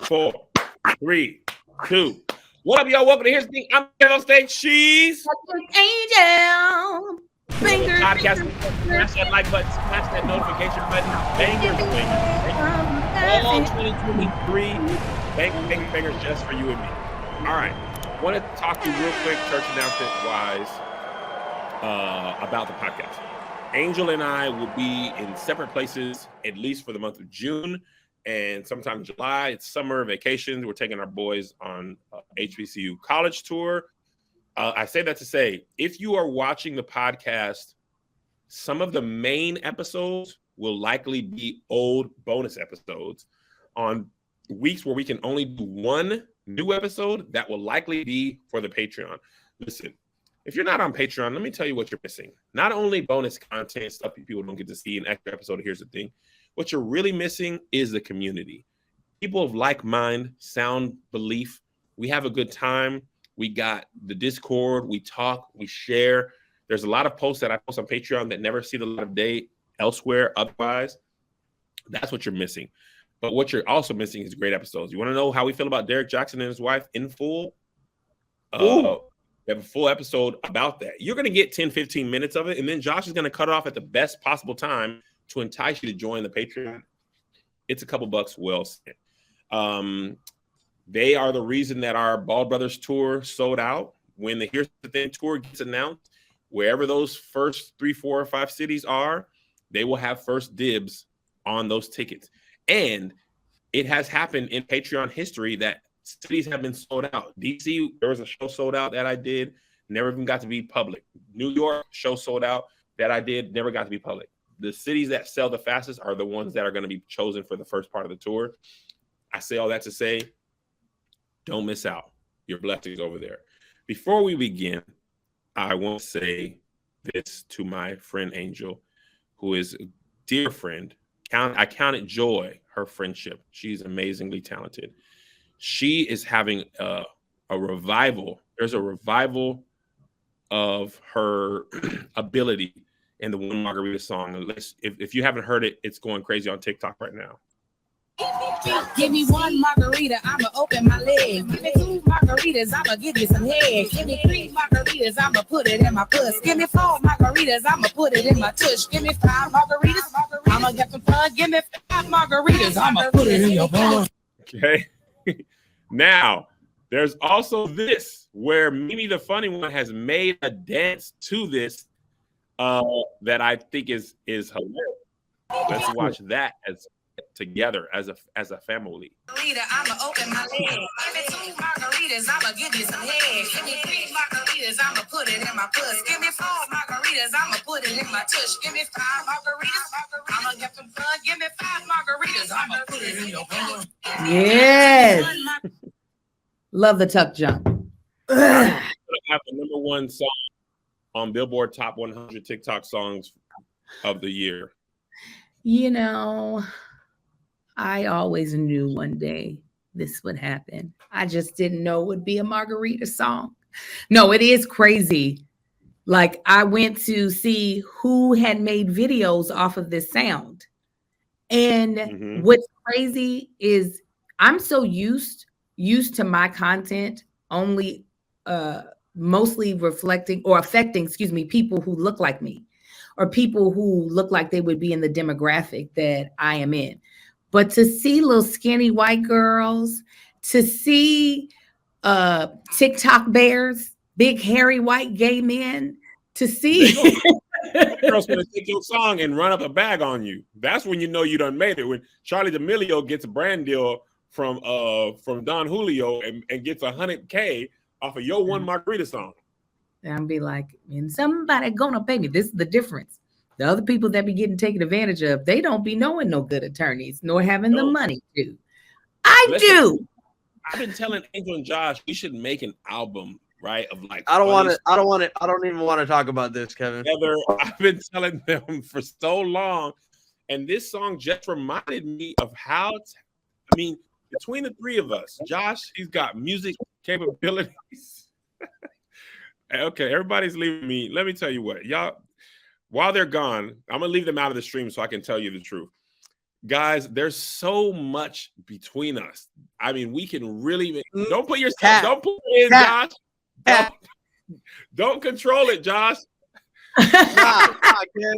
4, 3, 2. What up, y'all? Welcome to Here's the Thing. I'm here on stage. She's Angel. Fingers. podcast. Smash that like button. Smash that notification button. Bangers, all 2023. Bangers just for you and me. All right. Want to talk to you real quick, church announcement wise, about the podcast. Angel and I will be in separate places at least for the month of June and sometime July. It's summer vacations. We're taking our boys on HBCU college tour. I say that to say, if you are watching the podcast, some of the main episodes will likely be old bonus episodes on weeks where we can only do one new episode. That will likely be for the Patreon. Listen, if you're not on Patreon, let me tell you what you're missing. Not only bonus content, stuff people don't get to see, an extra episode. Here's the thing. What you're really missing is the community. People of like mind, sound belief. We have a good time. We got the Discord. We talk. We share. There's a lot of posts that I post on Patreon that never see the light of day elsewhere otherwise. That's what you're missing. But what you're also missing is great episodes. You want to know how we feel about Derek Jackson and his wife in full? We have a full episode about that. You're going to get 10, 15 minutes of it, and then Josh is going to cut it off at the best possible time to entice you to join the Patreon. It's a couple bucks well spent. They are the reason that our Ball Brothers tour sold out. When the Here's the Thing tour gets announced, wherever those first 3, 4, or 5 cities are, they will have first dibs on those tickets. And it has happened in Patreon history that cities have been sold out. DC, there was a show sold out that I did, never even got to be public. New York, show sold out that I did, never got to be public. The cities that sell the fastest are the ones that are going to be chosen for the first part of the tour. I say all that to say, don't miss out. Your blessings over there. Before we begin, I want to say this to my friend Angel, who is a dear friend. I count it joy, her friendship. She's amazingly talented. She is having a revival. There's a revival of her ability in the One Margarita song. If you haven't heard it, it's going crazy on TikTok right now. Give me one margarita, I'ma open my leg. Give me 2 margaritas, I'ma give you some head. Give me 3 margaritas, I'ma put it in my puss. Give me 4 margaritas, I'ma put it in my tush. Give me 5 margaritas, I'ma get some fun. Give me 5 margaritas, I'ma put it in your bun. Okay. Now, there's also this, where Mimi the Funny One has made a dance to this that I think is hilarious. Let's watch that together as a family. I'ma open my leg. Give me 2 margaritas, I'ma give you some head. Give me 3 margaritas, I'ma put it in my puss. Give me 4 margaritas, I'ma put it in my tush. Give me 5 margaritas, I'ma get some fun. Give me 5 margaritas, I'ma put it in your bun. Yes. Love the tuck jump. I have the number 1 song on Billboard Top 100 TikTok songs of the year. You know, I always knew one day this would happen. I just didn't know it would be a margarita song. No, it is crazy. Like, I went to see who had made videos off of this sound. And what's crazy is I'm so used to my content only mostly reflecting or affecting, people who look like me or people who look like they would be in the demographic that I am in. But to see little skinny white girls, to see TikTok bears, big hairy white gay men, to see girls gonna take your song and run up a bag on you. That's when you know you done made it. When Charlie D'Amelio gets a brand deal from Don Julio and gets $100K off of your one margarita song. And I'll be like, and somebody gonna pay me. This is the difference. The other people that be getting taken advantage of, they don't be knowing no good attorneys, nor having the money to. I do. I've been telling Angel and Josh we should make an album, right? Of like, I don't even want to talk about this, Kevin. Together. I've been telling them for so long, and this song just reminded me of how. Between the 3 of us, Josh, he's got music capabilities. Okay, everybody's leaving me. Let me tell you what, y'all. While they're gone, I'm gonna leave them out of the stream so I can tell you the truth. guys, there's so much between us. I mean, we can really don't put yourself, Cat. don't put it in, Cat. Josh. Don't control it, Josh. Nah, Ken.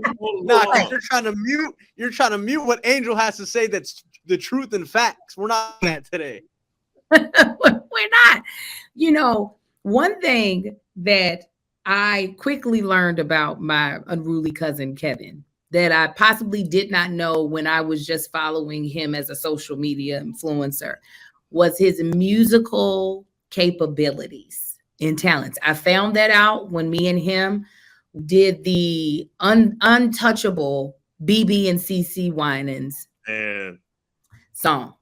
Nah, Hold on. you're trying to mute what Angel has to say. That's the truth and facts. We're not doing that today. We're not. You know, one thing that I quickly learned about my unruly cousin Kevin that I possibly did not know when I was just following him as a social media influencer was his musical capabilities and talents. I found that out when me and him did the untouchable BB and CC Winans And song.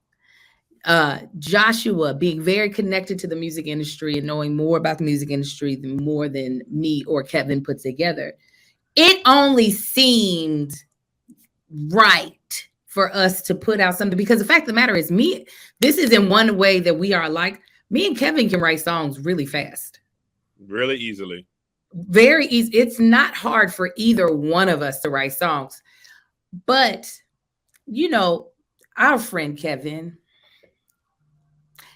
Joshua being very connected to the music industry and knowing more about the music industry than more than me or Kevin put together. It only seemed right for us to put out something because the fact of the matter is this is in one way that we are alike. Me and Kevin can write songs really fast. really easily. Very easy. It's not hard for either one of us to write songs. But, you know, our friend Kevin,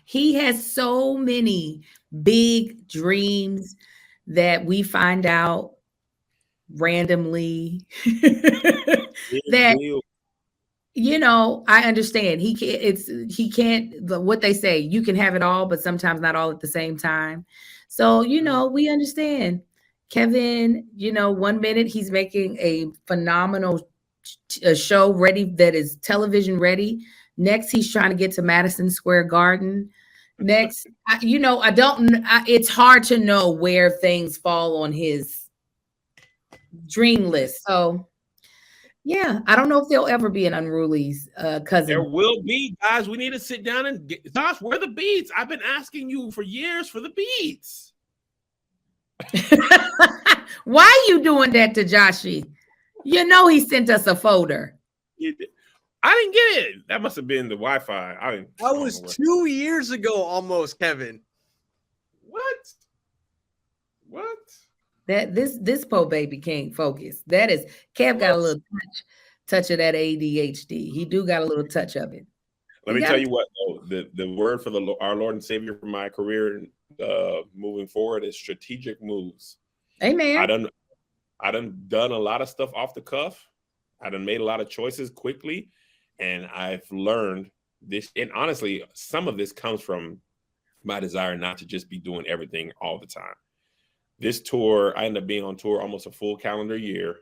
he has so many big dreams that we find out randomly that, you know, I understand he can't, what they say, you can have it all, but sometimes not all at the same time. So, you know, we understand Kevin, you know, one minute he's making a phenomenal show ready that is television ready. Next, he's trying to get to Madison Square Garden. Next, it's hard to know where things fall on his dream list. So, yeah, I don't know if there'll ever be an Unruly's cousin. There will be, guys. We need to sit down and get, Josh, where are the beats? I've been asking you for years for the beats. Why are you doing that to Joshy? You know he sent us a folder. I didn't get it. That must have been the Wi-Fi. That was 2 years ago almost, Kevin. What? That this po baby can't focus. That is Kev got a little touch of that ADHD. He do got a little touch of it. Let me tell you what, though, the word for our Lord and Savior for my career moving forward is strategic moves. Amen. I done a lot of stuff off the cuff. I done made a lot of choices quickly, and I've learned this. And honestly, some of this comes from my desire not to just be doing everything all the time. This tour, I ended up being on tour almost a full calendar year.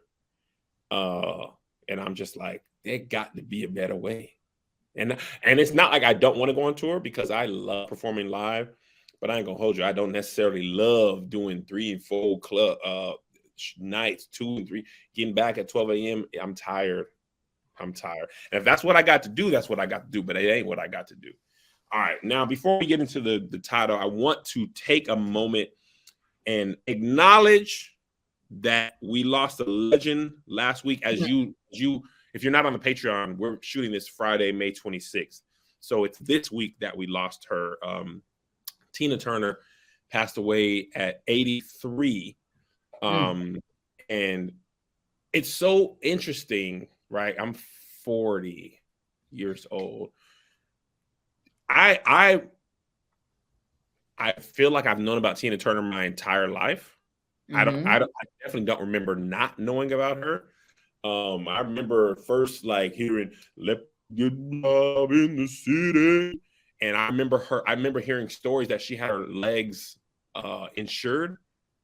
And I'm just like, there got to be a better way. And it's not like I don't want to go on tour because I love performing live, but I ain't gonna hold you. I don't necessarily love doing 3 and 4 club nights, 2 and 3, getting back at 12 a.m. I'm tired. And if that's what I got to do, that's what I got to do, but it ain't what I got to do. All right. Now, before we get into the title, I want to take a moment and acknowledge that we lost a legend last week. As if you're not on the Patreon, we're shooting this Friday, May 26th. So it's this week that we lost her. Tina Turner passed away at 83. And it's so interesting, right? I'm 40 years old. I feel like I've known about Tina Turner my entire life. I definitely don't remember not knowing about her. I remember first like hearing "Let Get Love in the City," and I remember hearing stories that she had her legs insured.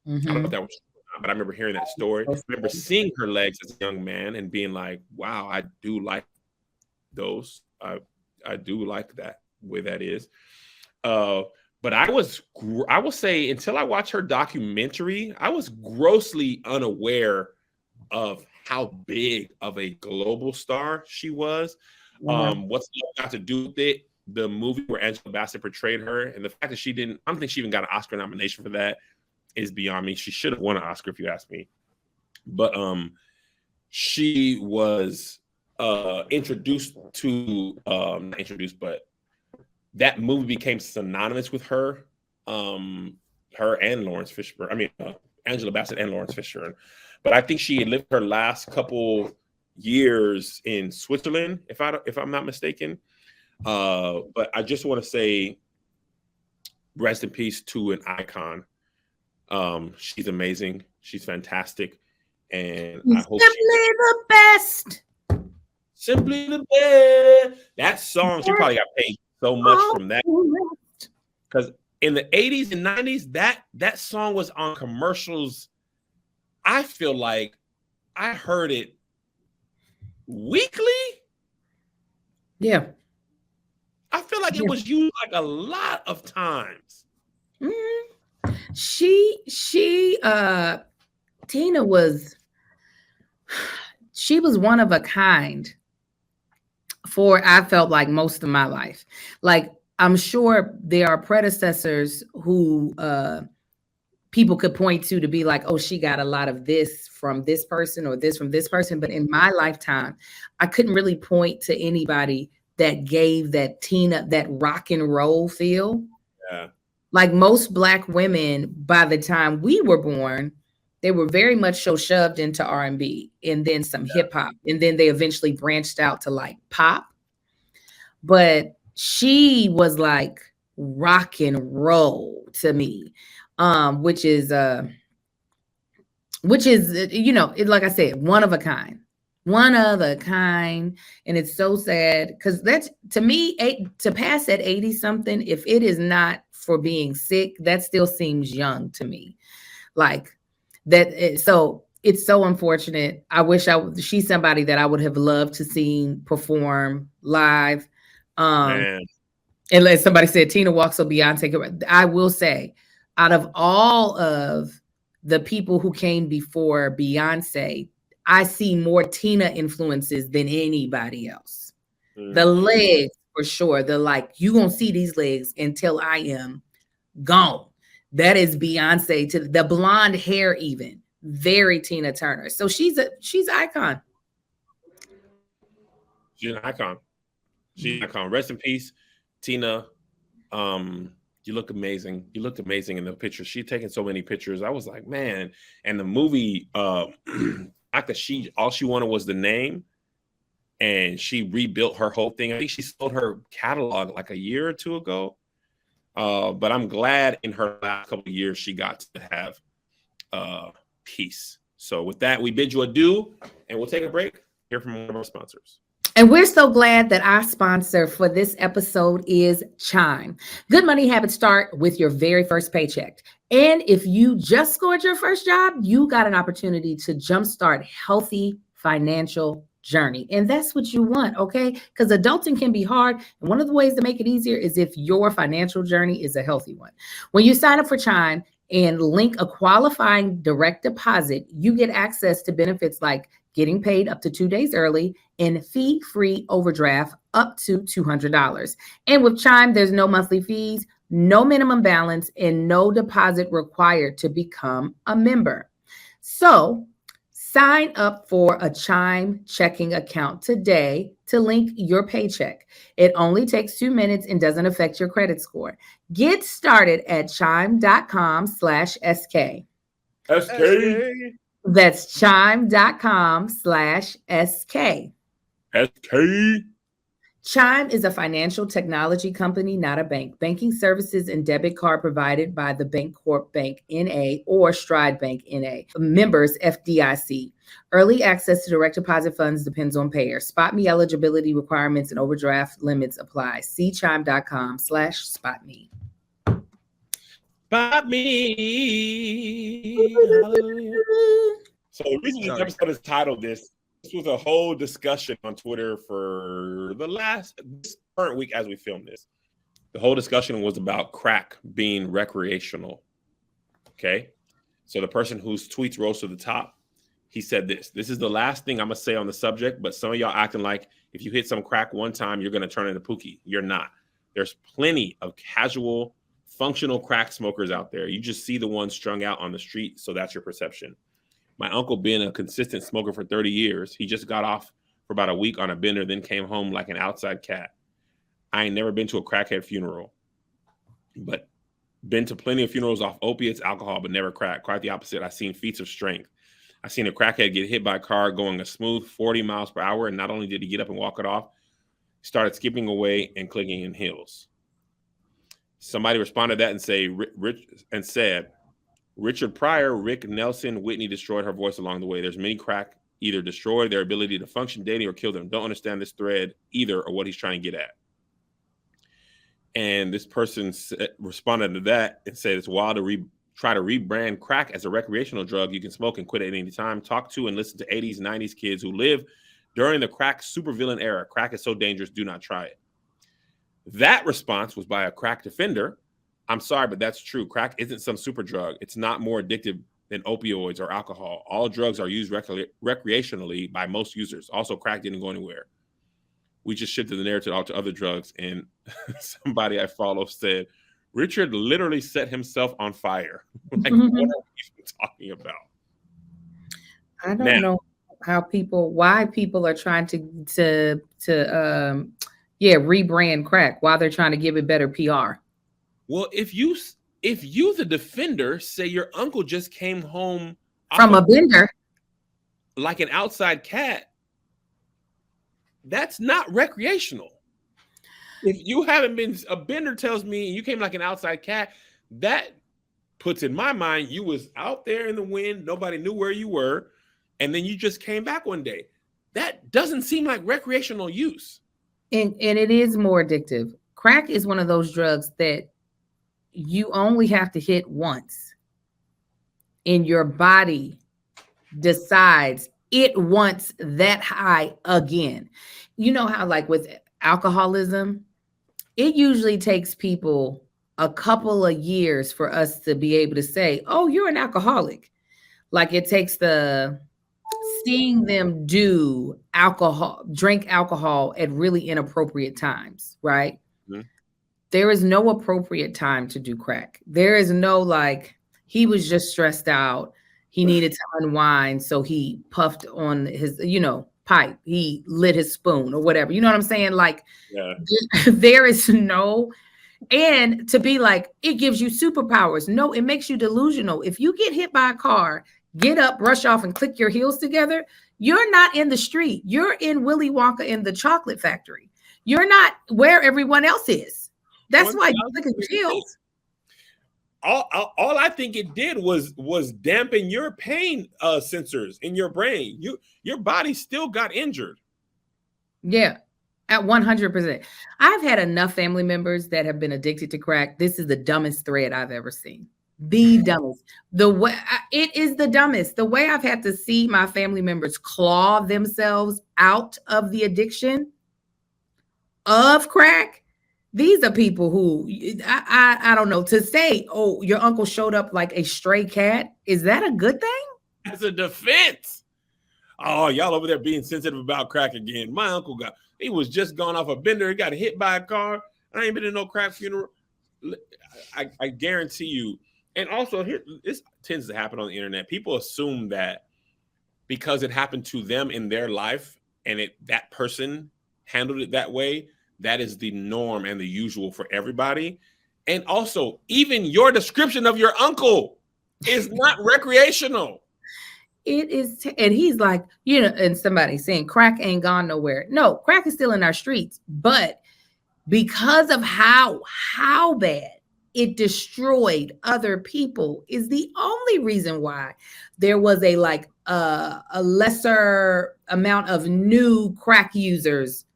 I don't know if that was true or not, but I remember hearing that story. I remember seeing her legs as a young man and being like, "Wow, I do like those. I do like that way that is." But I will say, until I watched her documentary, I was grossly unaware of how big of a global star she was. What's got to do with it? The movie where Angela Bassett portrayed her, and the fact that I don't think she even got an Oscar nomination for that is beyond me. She should have won an Oscar if you ask me. But she was introduced to, not introduced, but that movie became synonymous with her, her and Lawrence Fishburne. I mean, Angela Bassett and Lawrence Fishburne. But I think she had lived her last couple years in Switzerland, if I'm not mistaken. But I just want to say rest in peace to an icon. She's amazing. She's fantastic. And I hope the best. Simply the best. That song, she probably got paid so much from that. Because in the 80s and 90s, that song was on commercials. I feel like I heard it weekly. Yeah. I feel like it was used like a lot of times. Mm-hmm. Tina was one of a kind for, I felt like, most of my life. Like, I'm sure there are predecessors who people could point to be like, oh, she got a lot of this from this person or this from this person. But in my lifetime, I couldn't really point to anybody that gave that Tina, that rock and roll feel. Yeah. Like most Black women, by the time we were born, they were very much so shoved into R&B and then some hip hop. And then they eventually branched out to like pop. But she was like rock and roll to me, which is, you know, like I said, one of a kind. And it's so sad because that's, to me, to pass at 80 something, if it is not for being sick, that still seems young to me. Like that. So it's so unfortunate. I wish she's somebody that I would have loved to see perform live. Unless somebody said Tina walks so Beyonce. I will say, out of all of the people who came before Beyonce, I see more Tina influences than anybody else. Mm-hmm. The legs, for sure. The like, you gonna see these legs until I am gone. That is Beyonce. To the blonde hair, even very Tina Turner. So she's an icon. She's an icon. She's an icon. Rest in peace, Tina. You look amazing. You looked amazing in the picture. She's taken so many pictures. I was like, man. And the movie, after all she wanted was the name, and she rebuilt her whole thing. I think she sold her catalog like a year or two ago. But I'm glad in her last couple of years she got to have peace. So with that, we bid you adieu, and we'll take a break. Hear from one of our sponsors. And we're so glad that our sponsor for this episode is Chime. Good money habits start with your very first paycheck. And if you just scored your first job, you got an opportunity to jumpstart healthy financial journey. And that's what you want, okay? Because adulting can be hard. And one of the ways to make it easier is if your financial journey is a healthy one. When you sign up for Chime and link a qualifying direct deposit, you get access to benefits like getting paid up to 2 days early and fee-free overdraft up to $200. And with Chime, there's no monthly fees, no minimum balance, and no deposit required to become a member. So sign up for a Chime checking account today to link your paycheck. It only takes 2 minutes and doesn't affect your credit score. Get started at chime.com/SK. SK. That's chime.com/SK. SK. Chime is a financial technology company, not a bank. Banking services and debit card provided by the Bancorp Bank N.A. or Stride Bank N.A. Members FDIC. Early access to direct deposit funds depends on payer. SpotMe eligibility requirements and overdraft limits apply. See chime.com/spotme. Spot me. So the reason this episode is titled this was a whole discussion on Twitter for this current week as we film this. The whole discussion was about crack being recreational. Okay. So the person whose tweets rose to the top, he said this. This is the last thing I'm going to say on the subject, but some of y'all acting like if you hit some crack one time, you're going to turn into Pookie. You're not. There's plenty of casual, functional crack smokers out there. You just see the ones strung out on the street, so that's your perception. My uncle being a consistent smoker for 30 years, he just got off for about a week on a bender, then came home like an outside cat. I ain't never been to a crackhead funeral, but been to plenty of funerals off opiates, alcohol, but never crack. Quite the opposite. I've seen feats of strength. I seen a crackhead get hit by a car going a smooth 40 miles per hour. And not only did he get up and walk it off, he started skipping away and clicking in heels. Somebody responded to that and said, Richard Pryor, Rick Nelson, Whitney destroyed her voice along the way. There's many crack either destroy their ability to function daily or kill them. Don't understand this thread either or what he's trying to get at. And this person responded to that and said it's wild to try to rebrand crack as a recreational drug you can smoke and quit at any time. Talk to and listen to 80s, 90s kids who live during the crack supervillain era. Crack is so dangerous, do not try it. That response was by a crack defender. I'm sorry, but that's true. Crack isn't some super drug. It's not more addictive than opioids or alcohol. All drugs are used recreationally by most users. Also, crack didn't go anywhere. We just shifted the narrative out to other drugs. And somebody I follow said, Richard literally set himself on fire. Like, what are we even talking about? I don't know why people are trying to rebrand crack, why they're trying to give it better PR. Well, if you the defender say your uncle just came home from a bender like an outside cat, that's not recreational. If you haven't been, a bender tells me you came like an outside cat, that puts in my mind you was out there in the wind, nobody knew where you were, and then you just came back one day. That doesn't seem like recreational use. And it is more addictive. Crack is one of those drugs that you only have to hit once, and your body decides it wants that high again. You know how, like with alcoholism, it usually takes people a couple of years for us to be able to say, oh, you're an alcoholic. Like it takes seeing them drink alcohol at really inappropriate times, right? Mm-hmm. There is no appropriate time to do crack. There is no like, he was just stressed out. He needed to unwind. So he puffed on his, pipe. He lit his spoon or whatever. You know what I'm saying? Like, yeah. There is no, and to be like, it gives you superpowers. No, it makes you delusional. If you get hit by a car, get up, brush off, and click your heels together, you're not in the street. You're in Willy Wonka in the chocolate factory. You're not where everyone else is. That's why you click your heels. All I think it did was dampen your pain sensors in your brain. Your body still got injured. Yeah, at 100%. I've had enough family members that have been addicted to crack. This is the dumbest thread I've ever seen. The dumbest. It is the dumbest. The way I've had to see my family members claw themselves out of the addiction of crack. These are people who I don't know, to say, oh, your uncle showed up like a stray cat. Is that a good thing? As a defense. Oh, y'all over there being sensitive about crack again. My uncle he was just gone off a bender. He got hit by a car. I ain't been in no crack funeral. I guarantee you. And also here, this tends to happen on the internet. People assume that because it happened to them in their life and that person handled it that way, that is the norm and the usual for everybody. And also, even your description of your uncle is not recreational. It is. And he's like, and somebody saying crack ain't gone nowhere. No, crack is still in our streets. But because of how bad it destroyed other people is the only reason why there was a lesser amount of new crack users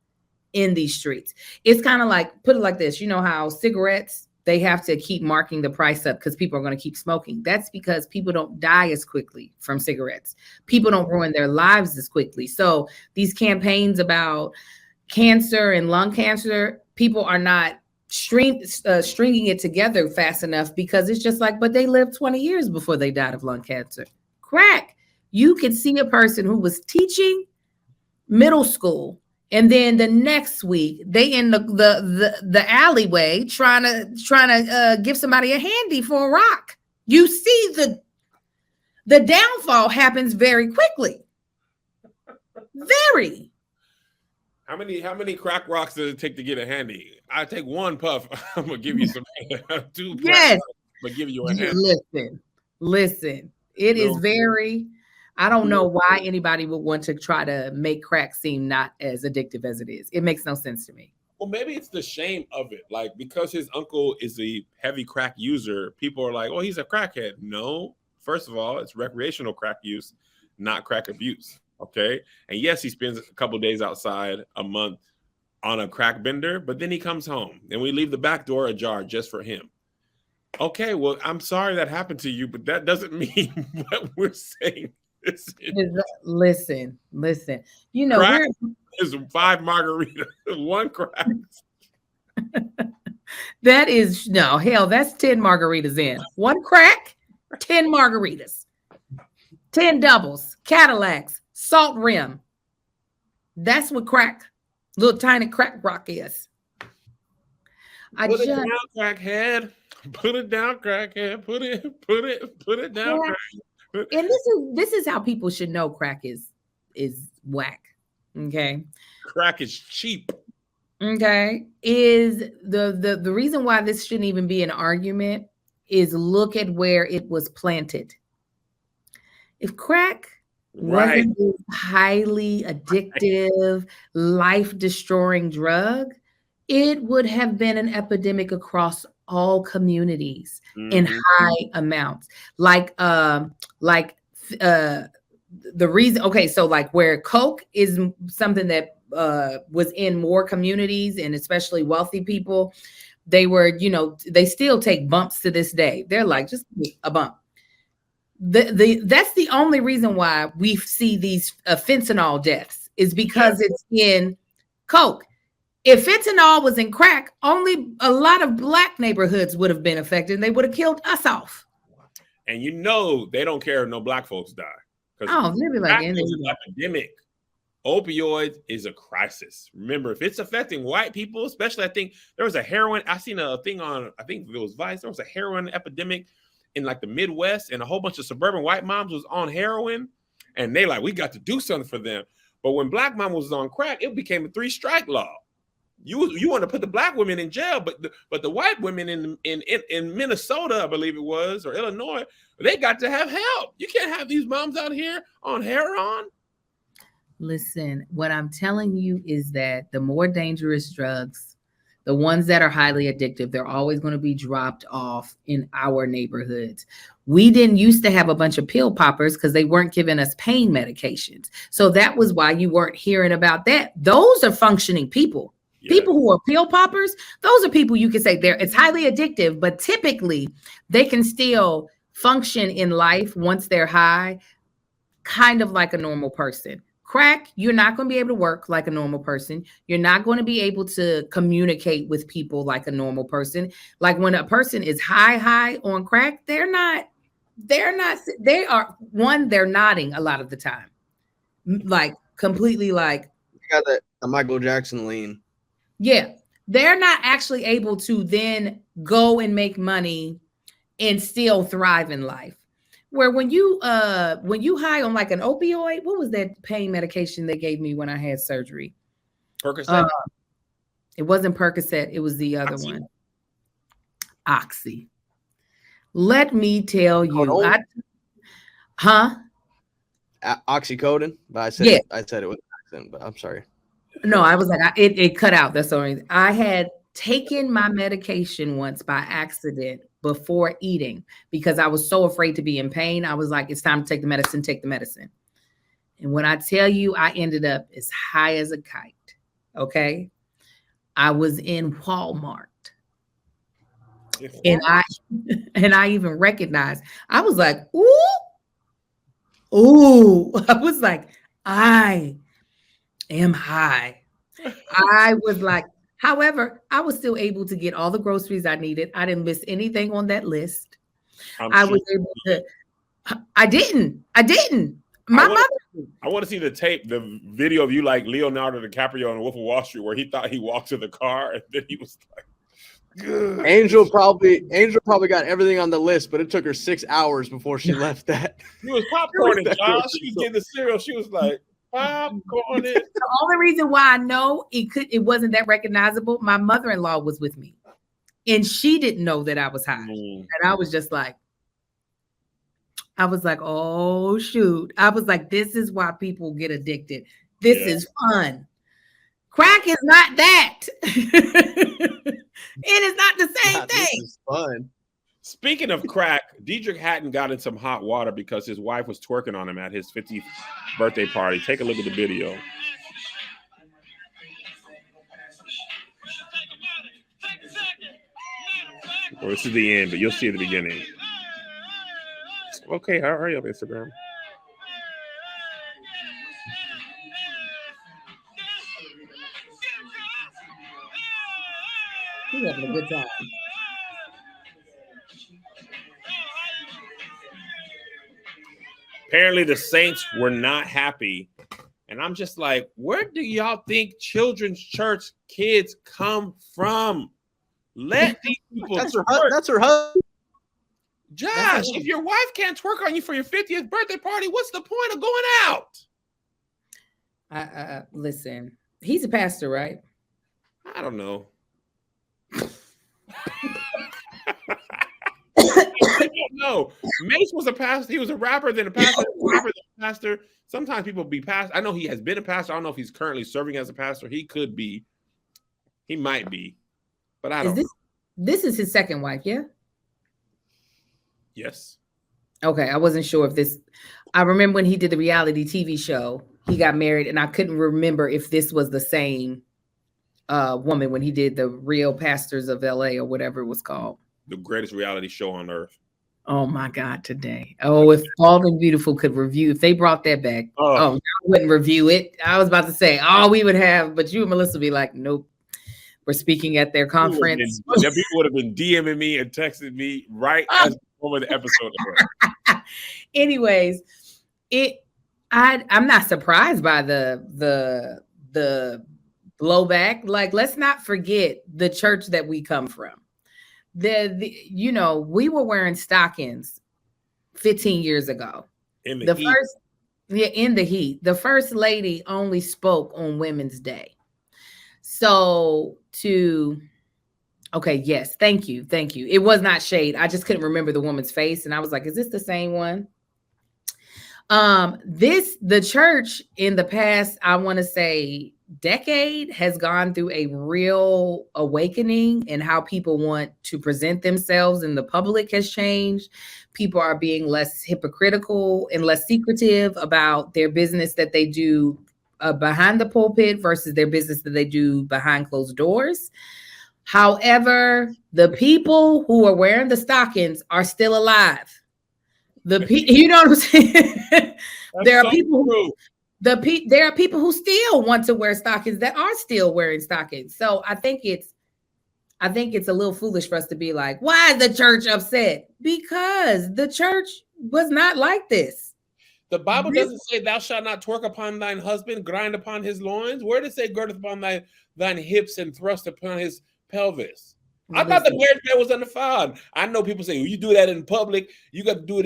in these streets. It's kind of like, put it like this, you know how cigarettes, they have to keep marking the price up because people are going to keep smoking. That's because people don't die as quickly from cigarettes. People don't ruin their lives as quickly. So these campaigns about cancer and lung cancer, people are not stringing it together fast enough because it's just like, but they lived 20 years before they died of lung cancer. Crack, you can see a person who was teaching middle school, and then the next week they in the alleyway trying to give somebody a handy for a rock. You see the downfall happens very quickly. Very. How many crack rocks does it take to get a handy? I take one puff. I'm gonna give you some 2 yes, but give you a handy. Listen. It is very. I don't know why anybody would want to try to make crack seem not as addictive as it is. It makes no sense to me. Well, maybe it's the shame of it. Like, because his uncle is a heavy crack user, people are like, oh, he's a crackhead. No, first of all, it's recreational crack use, not crack abuse. Okay. And yes, he spends a couple days outside a month on a crack bender, but then he comes home and we leave the back door ajar just for him. Okay, well, I'm sorry that happened to you, but that doesn't mean what we're saying. Listen. You know, crack is 5 margaritas, 1 crack. That is no hell. That's 10 margaritas in 1 crack, 10 margaritas, 10 doubles, Cadillacs, salt rim. That's what crack, little tiny crack rock is. Put it down, crackhead. Put it down, crackhead. Put it down, crackhead. And this is how people should know crack is whack. Okay. Crack is cheap. Okay. Is the reason why this shouldn't even be an argument is look at where it was planted. If crack wasn't a highly addictive, life-destroying drug, it would have been an epidemic across all communities in high amounts. The reason, okay, so like where coke is something that was in more communities and especially wealthy people, they were, they still take bumps to this day. They're like, just a bump. That's the only reason why we see these fentanyl deaths is because it's in coke. If fentanyl was in crack, only a lot of Black neighborhoods would have been affected. They would have killed us off. And they don't care if no Black folks die. Oh, they'd like is an epidemic. Opioids is a crisis. Remember, if it's affecting white people, especially, I think there was a heroin. I seen a thing on, I think it was Vice. There was a heroin epidemic in like the Midwest, and a whole bunch of suburban white moms was on heroin, and they like, we got to do something for them. But when Black mom was on crack, it became a 3-strike law. You want to put the Black women in jail, but the white women in Minnesota, I believe it was, or Illinois, they got to have help. You can't have these moms out here on heroin. Listen, what I'm telling you is that the more dangerous drugs, the ones that are highly addictive, they're always going to be dropped off in our neighborhoods. We didn't used to have a bunch of pill poppers because they weren't giving us pain medications. So that was why you weren't hearing about that. Those are functioning people. People who are pill poppers, those are people you can say it's highly addictive, but typically they can still function in life once they're high, kind of like a normal person. Crack, you're not going to be able to work like a normal person. You're not going to be able to communicate with people like a normal person. Like when a person is high on crack, they're nodding a lot of the time. Like completely like. You got that Michael Jackson lean. Yeah, they're not actually able to then go and make money and still thrive in life. Where when you high on like an opioid, what was that pain medication they gave me when I had surgery? Percocet. It wasn't Percocet. It was the other one. Oxy. Let me tell you, oxycodone. But I said it was accident, but I'm sorry. No, I was like, it cut out. That's the only reason. I had taken my medication once by accident before eating because I was so afraid to be in pain. I was like, it's time to take the medicine. And when I tell you, I ended up as high as a kite. Okay. I was in Walmart. And I even recognized, I was like, ooh. I was like, I am high. I was like, however, I was still able to get all the groceries I needed. I didn't miss anything on that list. I didn't. My mother. I want to see the video of you like Leonardo DiCaprio on Wolf of Wall Street, where he thought he walked to the car and then he was like, good. Angel probably got everything on the list, but it took her 6 hours before she left that. She was popcorning, Josh. She was getting the cereal. She was like, popcorn it. The only reason why I know it wasn't that recognizable, my mother-in-law was with me. And she didn't know that I was high. And I was just like, I was like, oh shoot. I was like, this is why people get addicted. This is fun. Crack is not that. It is not the same thing. This is fun. Speaking of crack, Deitrick Haddon got in some hot water because his wife was twerking on him at his 50th birthday party. Take a look at the video. Well, this is the end, but you'll see the beginning. Okay, hurry up, Instagram. He's having a good time. Apparently, the Saints were not happy. And I'm just like, where do y'all think children's church kids come from? Let these people That's her husband. Josh, if your wife can't twerk on you for your 50th birthday party, what's the point of going out? Listen, he's a pastor, right? I don't know. No, Mace was a pastor. He was a rapper, then a pastor, pastor. Sometimes people be pastor. I know he has been a pastor. I don't know if he's currently serving as a pastor. He could be. He might be. But I don't know. This is his second wife, yeah? Yes. Okay, I wasn't sure if this. I remember when he did the reality TV show, he got married, and I couldn't remember if this was the same woman when he did the Real Pastors of LA or whatever it was called. The greatest reality show on earth. Oh my God, today. Oh, if Bald and Beautiful could review, if they brought that back, I wouldn't review it. I was about to say, we would have, but you and Melissa would be like, nope. We're speaking at their conference. People would have been DMing me and texting me right as over the episode. Anyways, I'm not surprised by the blowback. Like, let's not forget the church that we come from. We were wearing stockings 15 years ago. In the heat. The first lady only spoke on Women's Day. So yes, thank you. It was not shade. I just couldn't remember the woman's face. And I was like, is this the same one? The church in the past, I want to say decade, has gone through a real awakening, and how people want to present themselves in the public has changed. People are being less hypocritical and less secretive about their business that they do behind the pulpit versus their business that they do behind closed doors. However, the people who are wearing the stockings are still alive. You know what I'm saying? There are people who still want to wear stockings that are still wearing stockings. So I think it's a little foolish for us to be like, why is the church upset? Because the church was not like this. The Bible doesn't say thou shalt not twerk upon thine husband, grind upon his loins. Where does it say girdeth upon thine hips and thrust upon his pelvis? I thought the marriage bed was undefiled. I know people say, well, you do that in public, you got to do it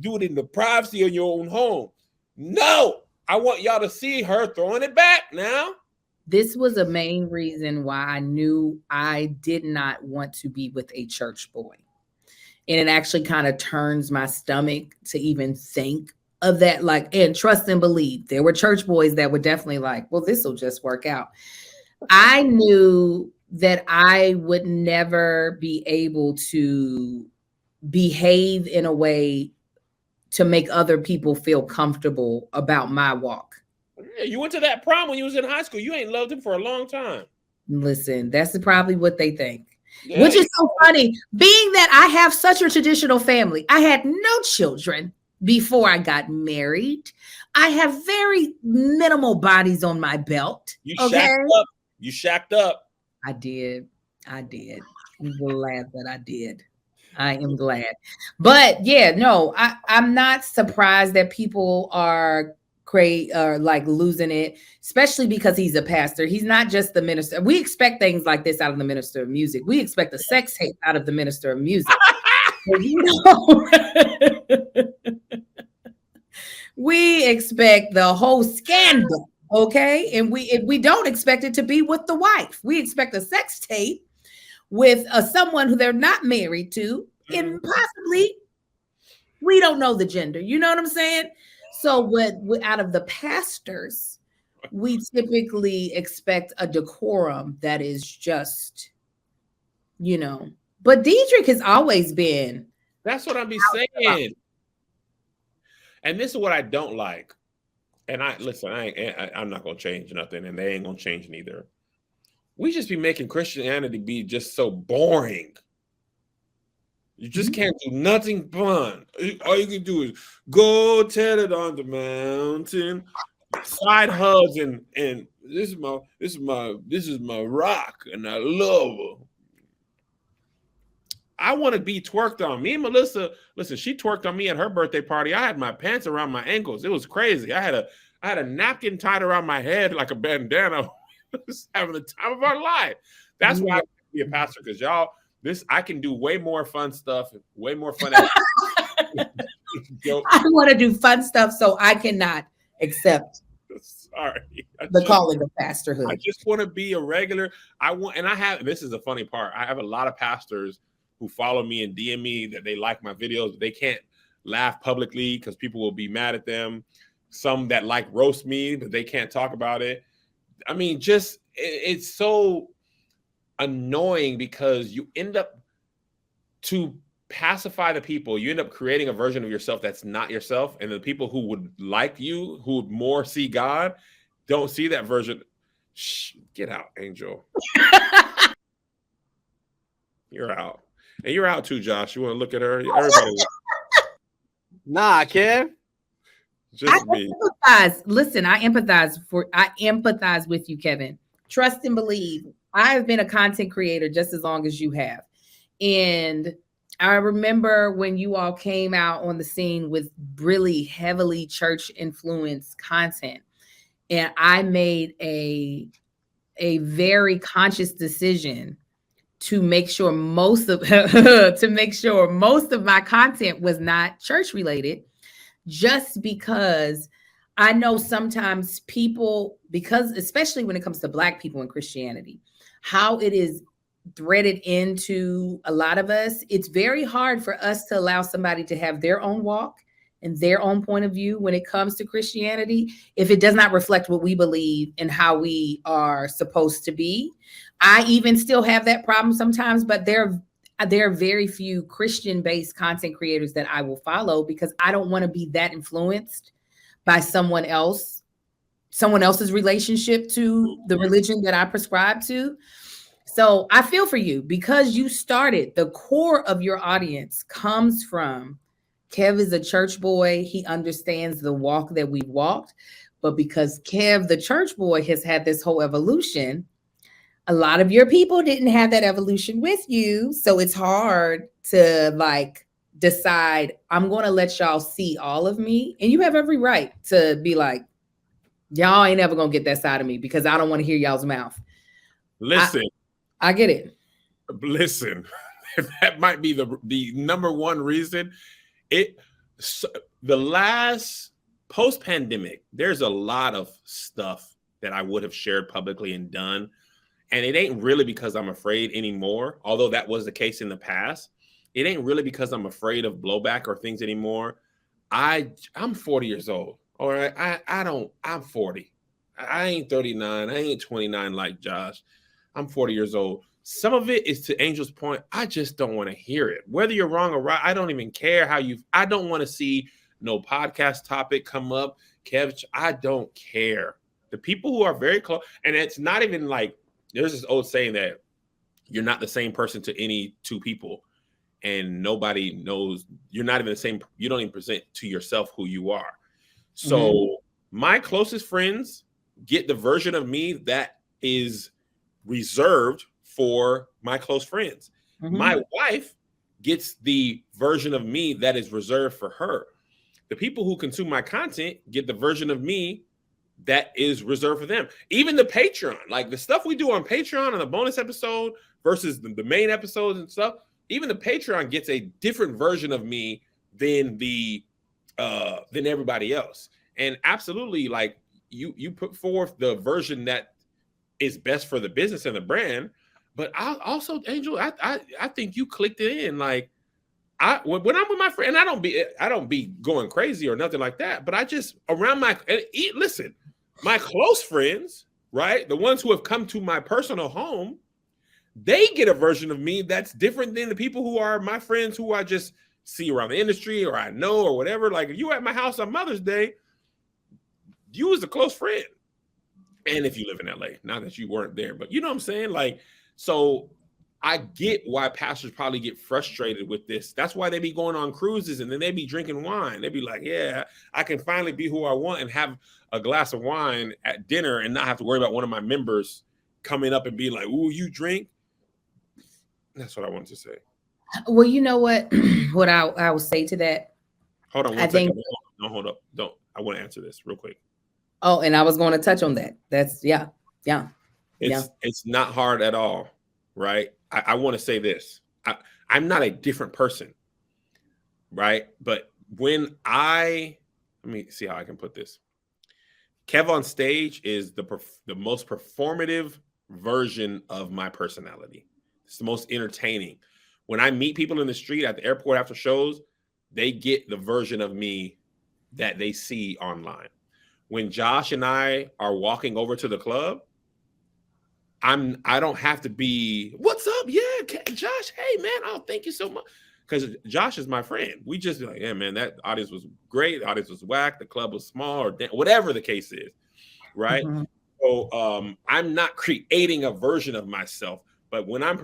do it in the privacy of your own home. No, I want y'all to see her throwing it back now. This was a main reason why I knew I did not want to be with a church boy. And it actually kind of turns my stomach to even think of that, and trust and believe. There were church boys that were definitely like, well, this will just work out. I knew that I would never be able to behave in a way to make other people feel comfortable about my walk. Yeah, you went to that prom when you was in high school. You ain't loved him for a long time. Listen, that's probably what they think. Yeah. Which is so funny, being that I have such a traditional family. I had no children before I got married. I have very minimal bodies on my belt. You shacked up. I did. I'm glad that I did. I am glad. But yeah, no, I'm not surprised that people are losing it, especially because he's a pastor. He's not just the minister. We expect things like this out of the minister of music. We expect a sex tape out of the minister of music. We expect the whole scandal. Okay. And we don't expect it to be with the wife. We expect a sex tape with someone who they're not married to, and possibly We don't know the gender. You know what I'm saying? So what out of the pastors, we typically expect a decorum that is just, but Deitrick has always been. That's what I be saying. And this is what I don't like. And I'm not gonna change nothing, and they ain't gonna change neither. We just be making Christianity be just so boring. You just can't do nothing fun. All you can do is go tell it on the mountain, side hugs, and this is my rock, and I love her. I want to be twerked on. Me and Melissa, listen, she twerked on me at her birthday party. I had my pants around my ankles. It was crazy. I had a napkin tied around my head like a bandana. Was having the time of our life. That's why I want to be a pastor, because I can do way more fun stuff, way more fun. I want to do fun stuff, so I cannot accept the calling of pastorhood. I just want to be a regular. This is the funny part. I have a lot of pastors who follow me and DM me that they like my videos, but they can't laugh publicly because people will be mad at them. Some that like roast me, but they can't talk about it. I mean, it's so annoying because you end up, to pacify the people, you end up creating a version of yourself that's not yourself. And the people who would like you, who would more see God, don't see that version. Shh, get out, Angel. You're out. And you're out too, Josh. You want to look at her? Everybody. Nah, Kev. Just me. Listen, I empathize with you, Kevin. Trust and believe. I have been a content creator just as long as you have. And I remember when you all came out on the scene with really heavily church influenced content. And I made a very conscious decision to make sure most of my content was not church related, just because I know sometimes people, because especially when it comes to Black people in Christianity, how it is threaded into a lot of us, it's very hard for us to allow somebody to have their own walk and their own point of view when it comes to Christianity, if it does not reflect what we believe and how we are supposed to be. I even still have that problem sometimes, but there are very few Christian-based content creators that I will follow because I don't want to be that influenced by someone else's relationship to the religion that I prescribe to. So I feel for you because you started, the core of your audience comes from Kev is a church boy. He understands the walk that we walked. But because Kev, the church boy, has had this whole evolution, a lot of your people didn't have that evolution with you. So it's hard to decide, I'm going to let y'all see all of me. And you have every right to be like, y'all ain't ever going to get that side of me because I don't want to hear y'all's mouth. Listen. I get it. Listen, that might be the number one reason. The last post-pandemic, there's a lot of stuff that I would have shared publicly and done. And it ain't really because I'm afraid anymore, although that was the case in the past. It ain't really because I'm afraid of blowback or things anymore. I'm 40 years old. All right. I'm 40. I ain't 39. I ain't 29 like Josh. I'm 40 years old. Some of it is to Angel's point. I just don't want to hear it. Whether you're wrong or right, I don't even care I don't want to see no podcast topic come up. Kev, I don't care. The people who are very close, and it's not even like, there's this old saying that you're not the same person to any two people, and nobody knows, you're not even the same. You don't even present to yourself who you are. So my closest friends get the version of me that is reserved for my close friends. My wife gets the version of me that is reserved for her. The people who consume my content get the version of me that is reserved for them. Even the Patreon, like the stuff we do on Patreon on the bonus episode versus the main episodes and stuff, even the Patreon gets a different version of me than than everybody else. And absolutely, like you put forth the version that is best for the business and the brand. But I also, Angel, I think you clicked it in. Like, when I'm with my friend, and I don't be going crazy or nothing like that, but I just around listen, my close friends, right? The ones who have come to my personal home, they get a version of me that's different than the people who are my friends who I just see around the industry or I know or whatever. Like if you at my house on Mother's Day, you was a close friend. And if you live in LA, not that you weren't there, but you know what I'm saying? Like, so I get why pastors probably get frustrated with this. That's why they be going on cruises and then they be drinking wine. They be like, yeah, I can finally be who I want and have a glass of wine at dinner and not have to worry about one of my members coming up and being like, ooh, you drink? That's what I wanted to say. Well, you know what? What I will say to that. Hold on one second. Don't hold up. Don't. I want to answer this real quick. Oh, and I was going to touch on that. That's It's not hard at all, right? I want to say this. I'm not a different person, right? But when let me see how I can put this. Kev on stage is the most performative version of my personality. It's the most entertaining. When I meet people in the street at the airport after shows, they get the version of me that they see online. When Josh and I are walking over to the club, I don't have to be, what's up? Yeah, Josh, hey man, oh, thank you so much. Because Josh is my friend. We just be like, yeah, man, that audience was great. The audience was whack. The club was small or whatever the case is, right? Mm-hmm. So I'm not creating a version of myself. But when I'm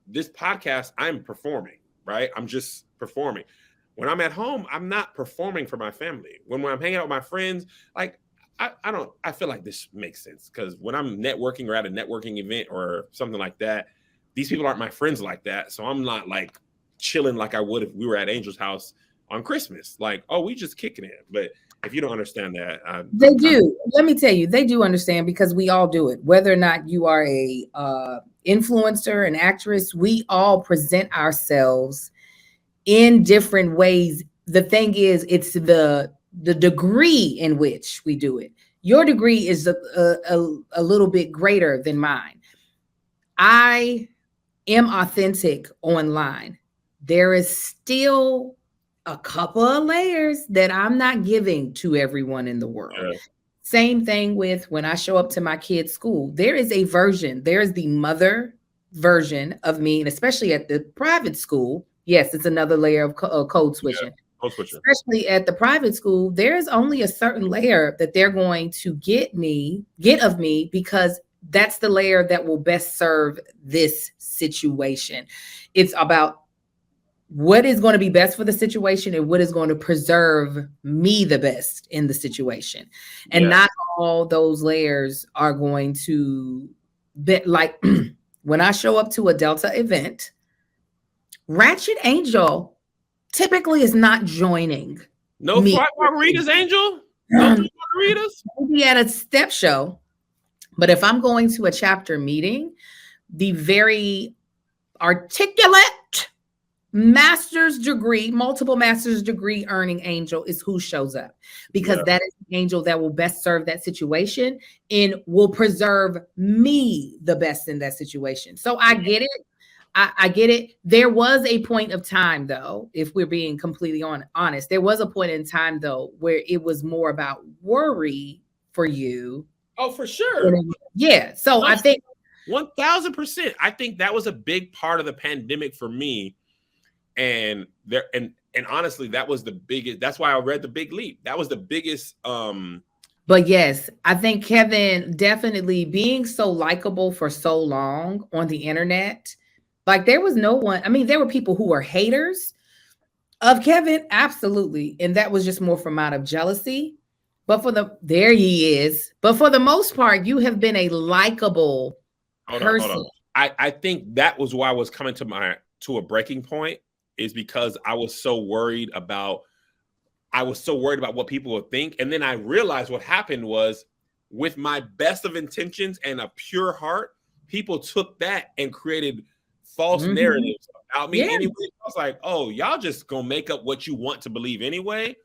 this podcast, I'm performing, right? I'm just performing. When I'm at home, I'm not performing for my family. When I'm hanging out with my friends, like I feel like this makes sense because when I'm networking or at a networking event or something like that, these people aren't my friends like that. So I'm not like chilling like I would if we were at Angel's house on Christmas. Like, oh, we just kicking it. But if you don't understand that, they do. Let me tell you, they do understand because we all do it. Whether or not you are a influencer, an actress, we all present ourselves in different ways. The thing is, it's the degree in which we do it. Your degree is a little bit greater than mine. I am authentic online. There is still a couple of layers that I'm not giving to everyone in the world. Yeah. Same thing with when I show up to my kids' school. There is a version. There is the mother version of me, and especially at the private school. Yes, it's another layer of code switching. Yeah, especially at the private school, there's only a certain layer that they're going to get of me because that's the layer that will best serve this situation. It's about what is going to be best for the situation and what is going to preserve me the best in the situation. And not all those layers are going to be like when I show up to a Delta event, Ratchet Angel typically is not joining. No flight margaritas, Angel? No margaritas? Maybe at a step show. But if I'm going to a chapter meeting, the very articulate multiple master's degree earning angel is who shows up because that is the angel that will best serve that situation and will preserve me the best in that situation. So I get it. I get it. There was a point of time, though, if we're being completely honest, there was a point in time, though, where it was more about worry for you. Oh, for sure. Yeah. So I think 1000%. I think that was a big part of the pandemic for me. And honestly, that was the biggest. That's why I read The Big Leap. That was the biggest. But yes, I think Kevin definitely being so likable for so long on the internet. Like there was no one. I mean, there were people who were haters of Kevin, absolutely, and that was just more from out of jealousy. But there he is. But for the most part, you have been a likable person. Hold on. I think that was why I was coming to a breaking point. Is because I was so worried about what people would think. And then I realized what happened was with my best of intentions and a pure heart, people took that and created false narratives about me anyway. I was like, oh, y'all just gonna make up what you want to believe anyway.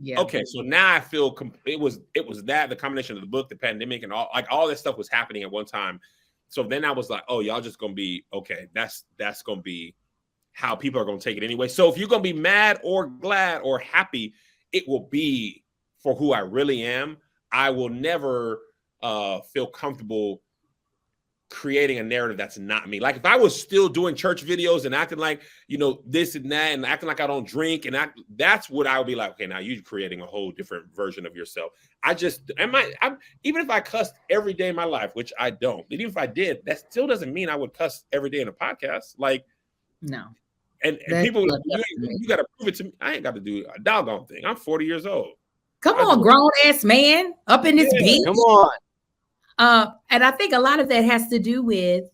Yeah. Okay, so now I feel it was that the combination of the book, the pandemic, and all that stuff was happening at one time. So then I was like, oh, y'all just gonna be okay. That's gonna be how people are going to take it anyway. So if you're going to be mad or glad or happy, it will be for who I really am. I will never feel comfortable creating a narrative that's not me. Like if I was still doing church videos and acting like, this and that and acting like I don't drink and that's what I would be like, okay, now you're creating a whole different version of yourself. Even if I cussed every day in my life, which I don't, even if I did, that still doesn't mean I would cuss every day in a podcast. Like, no. And people, you got to prove it to me. I ain't got to do a doggone thing. I'm 40 years old. Come on, grown ass man up in this beat. Come on. And I think a lot of that has to do with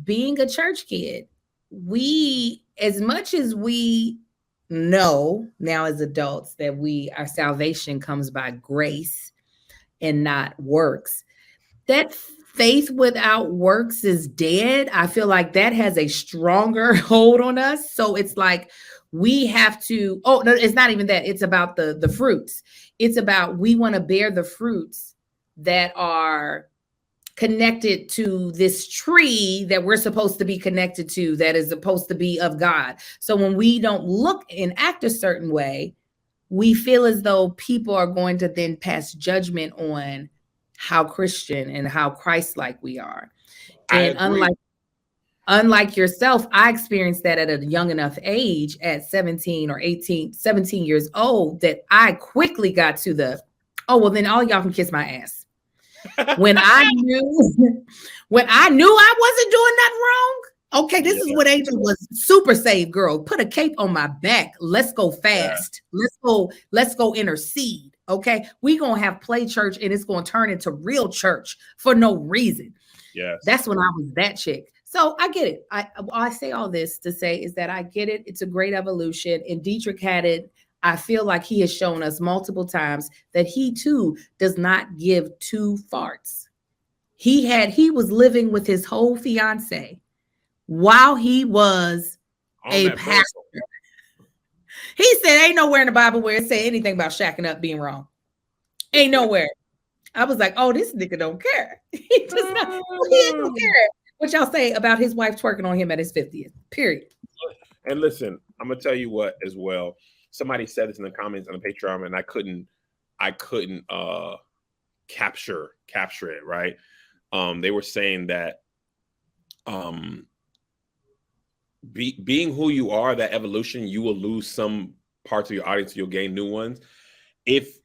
being a church kid. We, as much as we know now as adults that our salvation comes by grace and not works, that faith without works is dead. I feel like that has a stronger hold on us. So it's like we have to, no, it's not even that. It's about the fruits. It's about we want to bear the fruits that are connected to this tree that we're supposed to be connected to, that is supposed to be of God. So when we don't look and act a certain way, we feel as though people are going to then pass judgment on how Christian and how Christ-like we are. And unlike yourself, I experienced that at a young enough age at 17 years old, that I quickly got to then all y'all can kiss my ass. When I knew I wasn't doing nothing wrong. Okay, this is what Angel was. Super saved girl. Put a cape on my back. Let's go fast. Yeah. Let's go intercede. Okay. We're gonna have play church and it's gonna turn into real church for no reason. Yes. That's when I was that chick. So I get it. I say all this to say is that I get it. It's a great evolution. And Deitrick had it. I feel like he has shown us multiple times that he too does not give two farts. He was living with his whole fiance while he was a pastor. He said, ain't nowhere in the Bible where it say anything about shacking up being wrong. Ain't nowhere. I was like, oh, this nigga don't care. He don't care what y'all say about his wife twerking on him at his 50th, period. And listen, I'm going to tell you what as well. Somebody said this in the comments on the Patreon, and I couldn't capture it, right? They were saying that being who you are, that evolution, you will lose some parts of your audience, you'll gain new ones. If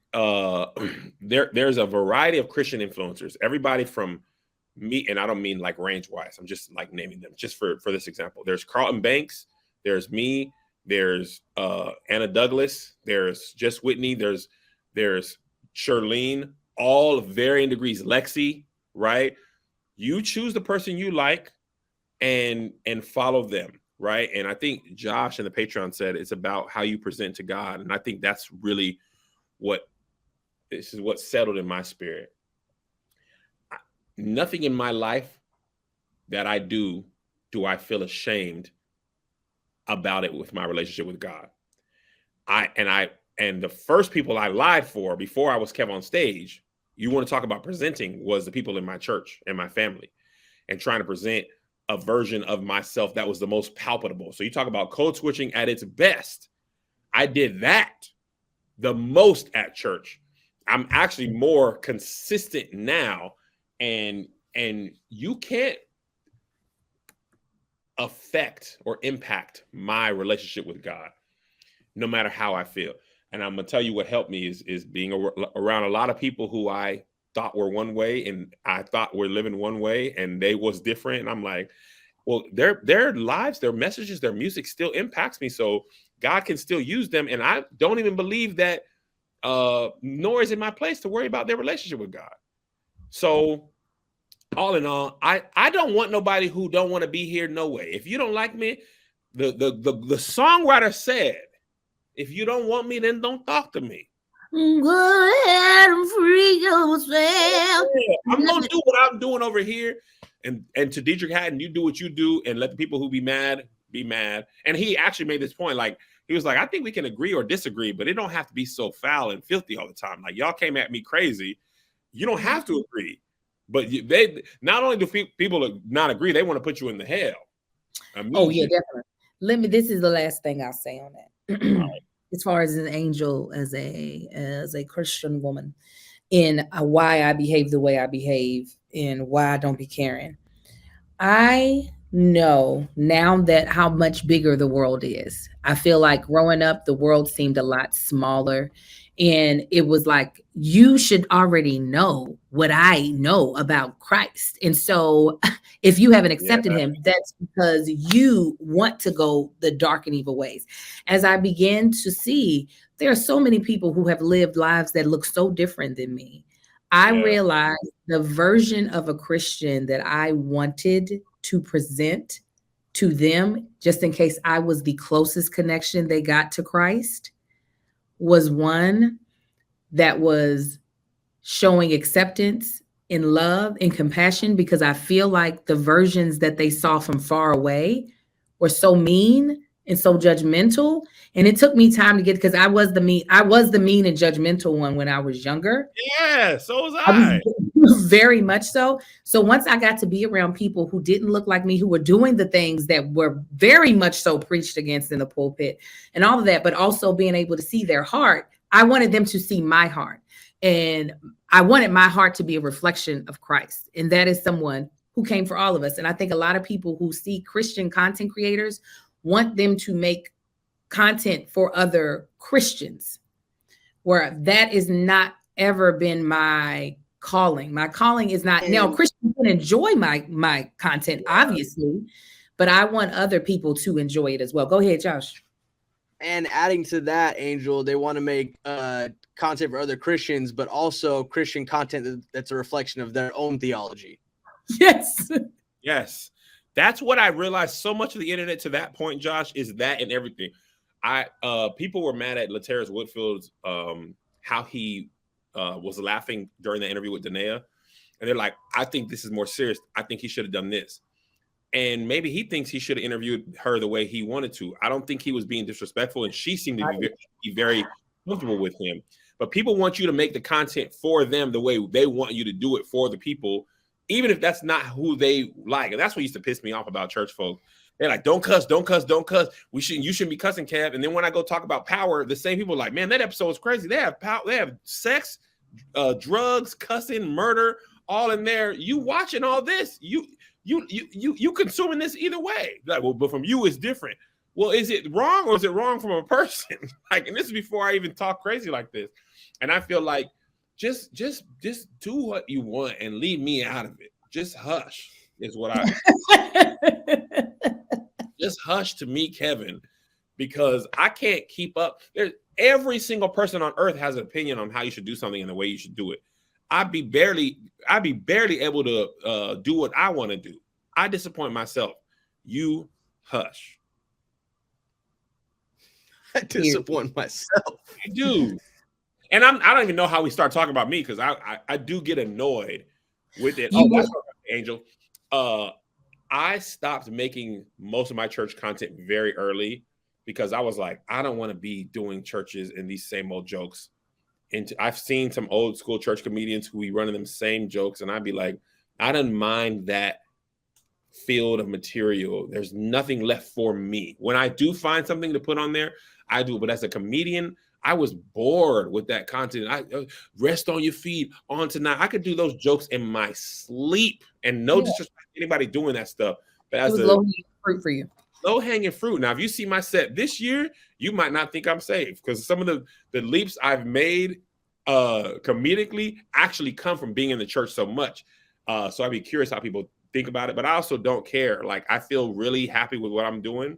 there's a variety of Christian influencers, everybody from me, and I don't mean like range wise, I'm just like naming them just for this example. There's Carlton Banks, there's me, there's Anna Douglas, there's Just Whitney, there's Shirlene, all of varying degrees, Lexi, right? You choose the person you like and follow them, right? And I think Josh in the Patreon said it's about how you present to God. And I think that's really what settled in my spirit. Nothing in my life that I do I feel ashamed about it with my relationship with God. And the first people I lied for before I was kept on stage, you want to talk about presenting, was the people in my church and my family, and trying to present a version of myself that was the most palpable. So you talk about code switching at its best. I did that the most at church. I'm actually more consistent now, and you can't affect or impact my relationship with God, no matter how I feel. And I'm gonna tell you what helped me is being around a lot of people who I thought were one way and I thought were living one way, and they was different. And I'm like, well, their lives, their messages, their music still impacts me. So God can still use them. And I don't even believe that, nor is it my place to worry about their relationship with God. So all in all, I don't want nobody who don't want to be here. No way. If you don't like me, the songwriter said, if you don't want me, then don't talk to me. Go ahead and free yourself. I'm gonna do what I'm doing over here. And to Deitrick Haddon, you do what you do and let the people who be mad be mad. And he actually made this point, like he was like, I think we can agree or disagree, but it don't have to be so foul and filthy all the time. Like y'all came at me crazy. You don't have to agree. But they not only do people not agree, they want to put you in the hell. Oh yeah, definitely. This is the last thing I'll say on that. As far as an angel, as a Christian woman, in why I behave the way I behave, and why I don't be caring. I know now that how much bigger the world is. I feel like growing up, the world seemed a lot smaller. And it was like, you should already know what I know about Christ. And so if you haven't accepted him, that's because you want to go the dark and evil ways. As I begin to see, there are so many people who have lived lives that look so different than me. I realized the version of a Christian that I wanted to present to them, just in case I was the closest connection they got to Christ, was one that was showing acceptance and love and compassion, because I feel like the versions that they saw from far away were so mean and so judgmental. And it took me time to get, because I was the mean and judgmental one when I was younger. Yeah, so was I. Very much so. So once I got to be around people who didn't look like me, who were doing the things that were very much so preached against in the pulpit and all of that, but also being able to see their heart, I wanted them to see my heart. And I wanted my heart to be a reflection of Christ. And that is someone who came for all of us. And I think a lot of people who see Christian content creators want them to make content for other Christians, where that is not ever been my calling. My calling is not, now Christians can enjoy my content, obviously, but I want other people to enjoy it as well. Go ahead, Josh. And adding to that, Angel, they want to make content for other Christians, but also Christian content that's a reflection of their own theology. Yes. Yes. That's what I realized. So much of the internet to that point, Josh, is that and everything. People were mad at Laterrence Woodfield's how he was laughing during the interview with Danae. And they're like, I think this is more serious. I think he should have done this. And maybe he thinks he should have interviewed her the way he wanted to. I don't think he was being disrespectful, and she seemed to be very comfortable with him. But people want you to make the content for them the way they want you to do it for the people, even if that's not who they like. And that's what used to piss me off about church folk. They're like, don't cuss, don't cuss, don't cuss. You shouldn't be cussing, Kev. And then when I go talk about power, the same people are like, man, that episode was crazy. They have power, they have sex, drugs, cussing, murder, all in there. You watching all this, you consuming this either way. Like, well, but from you it's different. Well, is it wrong or is it wrong from a person? Like, and this is before I even talk crazy like this. And I feel like just do what you want and leave me out of it. Just hush is what I just hush to me, Kevin, because I can't keep up. Every single person on earth has an opinion on how you should do something and the way you should do it. I'd be barely able to do what I want to do. I disappoint myself. You hush. I disappoint myself. I do. And I don't even know how we start talking about me, because I do get annoyed with it. Oh, that's Angel. I stopped making most of my church content very early because I was like, I don't want to be doing churches and these same old jokes. And I've seen some old school church comedians who be running them same jokes, and I'd be like, I don't mind that field of material. There's nothing left for me. When I do find something to put on there, I do. But as a comedian, I was bored with that content. I rest on your feet on tonight. I could do those jokes in my sleep, and no disrespect to anybody doing that stuff. But as low-hanging fruit for you. Low-hanging fruit. Now, if you see my set this year, you might not think I'm safe, because some of the leaps I've made comedically actually come from being in the church so much. So I'd be curious how people think about it, but I also don't care. Like, I feel really happy with what I'm doing.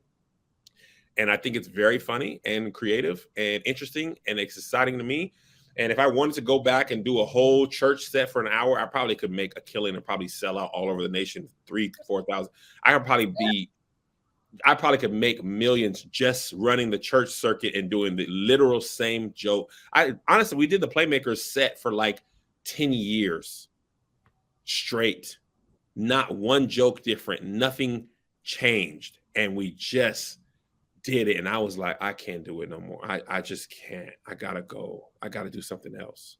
And I think it's very funny and creative and interesting, and it's exciting to me. And if I wanted to go back and do a whole church set for an hour, I probably could make a killing and probably sell out all over the nation, 3,000-4,000. I probably could make millions just running the church circuit and doing the literal same joke. Honestly, we did the Playmakers set for like 10 years straight. Not one joke different. Nothing changed. And we just did it. And I was like, I can't do it no more. I just can't. I gotta go. I gotta do something else.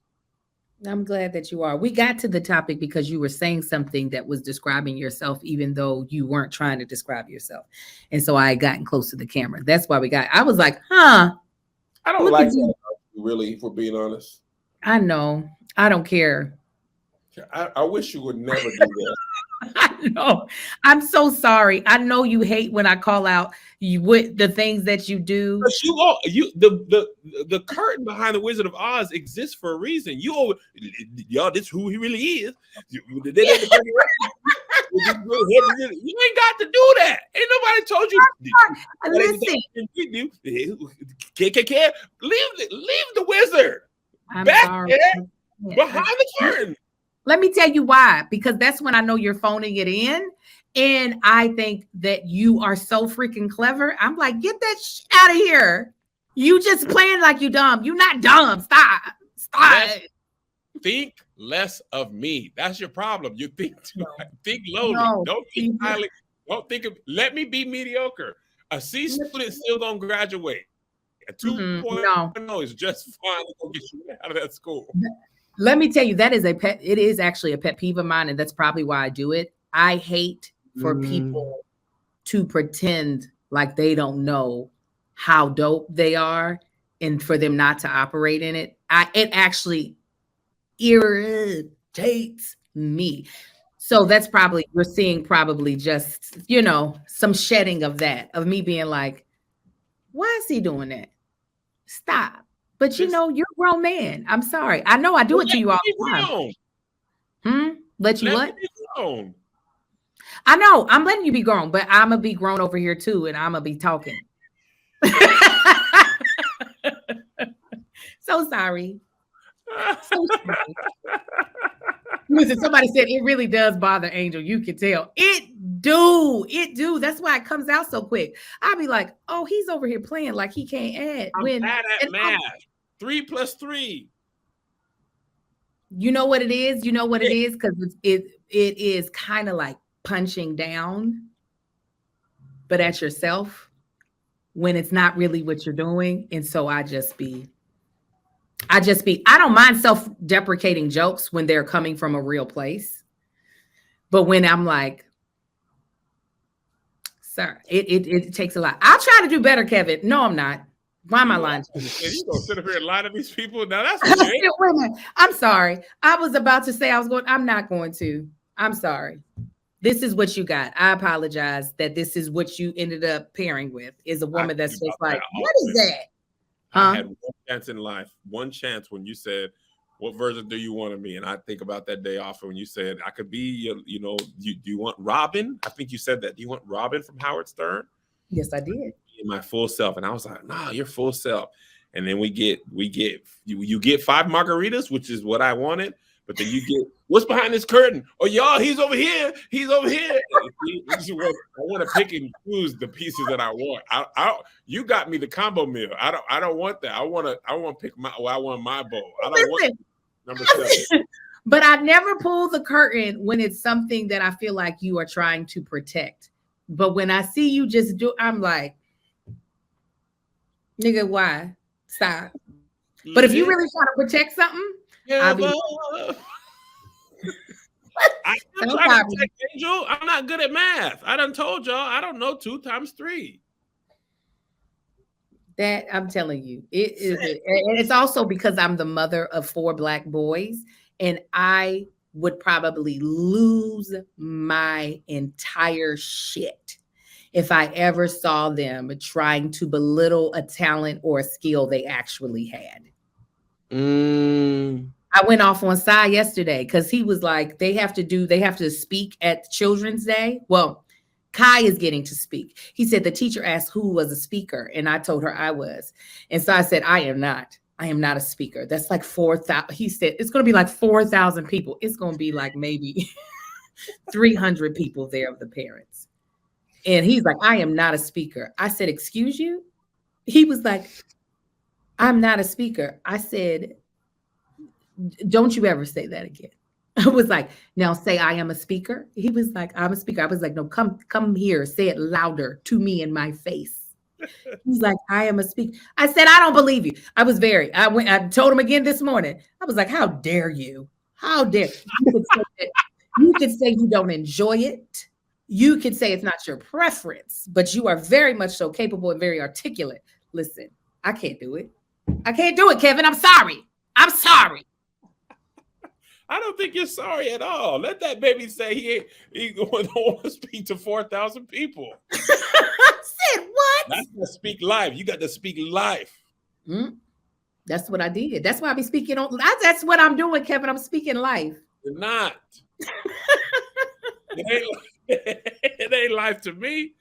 I'm glad that you are. We got to the topic because you were saying something that was describing yourself, even though you weren't trying to describe yourself. And so I had gotten close to the camera. That's why I was like, huh. I don't Look like at you. that, really, for being honest. I know. I don't care. I wish you would never do that. I know. I'm so sorry. I know you hate when I call out you with the things that you do. But the curtain behind the Wizard of Oz exists for a reason. Y'all, this is who he really is. You ain't got to do that. Ain't nobody told you. Listen. Leave the wizard I'm back sorry. there behind the curtain. Let me tell you why. Because that's when I know you're phoning it in. And I think that you are so freaking clever. I'm like, get that shit out of here. You just playing like you dumb. You not dumb. Stop. Think less of me. That's your problem. You think too much. Think lowly. No. Don't think highly. Don't think of. Let me be mediocre. A C student still gonna graduate. A 2.0 is just fine to go get you out of that school. Let me tell you, it is actually a pet peeve of mine, and that's probably why I do it. I hate for people to pretend like they don't know how dope they are and for them not to operate in it. It actually irritates me. So that's probably, we're seeing probably just, some shedding of that, of me being like, why is he doing that? Stop. But you're a grown man. I'm sorry. I know I do it to you all the time. Let you what? I know. I'm letting you be grown, but I'm going to be grown over here too, and I'm going to be talking. So sorry. So sorry. Listen, somebody said it really does bother Angel. You can tell. It do. That's why it comes out so quick. I'll be like, oh, he's over here playing like he can't add. I'm bad at math. 3 + 3. You know what it is? You know what it is? Because it is kind of like punching down, but at yourself when it's not really what you're doing. And so I don't mind self-deprecating jokes when they're coming from a real place. But when I'm like, sir, it takes a lot. I'll try to do better, Kevin. No, I'm not. Why am I lying? You gonna sit up here and lie to these people? Now that's what I'm sorry. I was about to say I'm not going to. I'm sorry. This is what you got. I apologize that this is what you ended up pairing with, is a woman that's just like, what is that? I had one chance in life, one chance when you said, what version do you want of me? And I think about that day off when you said, I could be, do you want Robin? I think you said that. Do you want Robin from Howard Stern? Yes, I did. In my full self. And I was like, nah, you're full self. And then you get 5 margaritas, which is what I wanted. But then you get, what's behind this curtain? Oh, y'all, he's over here. He's over here. I want to pick and choose the pieces that I want. You got me the combo meal. I don't want that. I want to pick I want my bowl. I don't want number 7. But I never pull the curtain when it's something that I feel like you are trying to protect. But when I see you just do, I'm like, nigga, why? Stop. But if you really try to protect something, I'll be. I'm trying to protect Angel. I'm not good at math. I done told y'all I don't know 2 × 3. That I'm telling you, it is, and it's also because I'm the mother of 4 Black boys, and I would probably lose my entire shit if I ever saw them trying to belittle a talent or a skill they actually had. I went off on Sai yesterday because he was like, they have to speak at Children's Day. Well, Kai is getting to speak. He said the teacher asked who was a speaker, and I told her I was. And so I said, I am not a speaker. That's like 4,000. He said, it's going to be like 4,000 people. It's going to be like maybe 300 people there of the parents. And he's like, I am not a speaker. I said, excuse you? He was like, I'm not a speaker. I said, don't you ever say that again. I was like, now say I am a speaker. He was like, I'm a speaker. I was like, no, come here. Say it louder to me in my face. He's like, I am a speaker. I said, I don't believe you. I told him again this morning. I was like, how dare you? How dare you could say you don't enjoy it. You could say it's not your preference, but you are very much so capable and very articulate. Listen, I can't do it. I can't do it, Kevin. I'm sorry. I'm sorry. I don't think you're sorry at all. Let that baby say he don't want to speak to 4,000 people. I said what? That's to speak live. You got to speak live. That's what I did. That's why I be speaking on. That's what I'm doing, Kevin. I'm speaking live. You're not. It ain't life to me.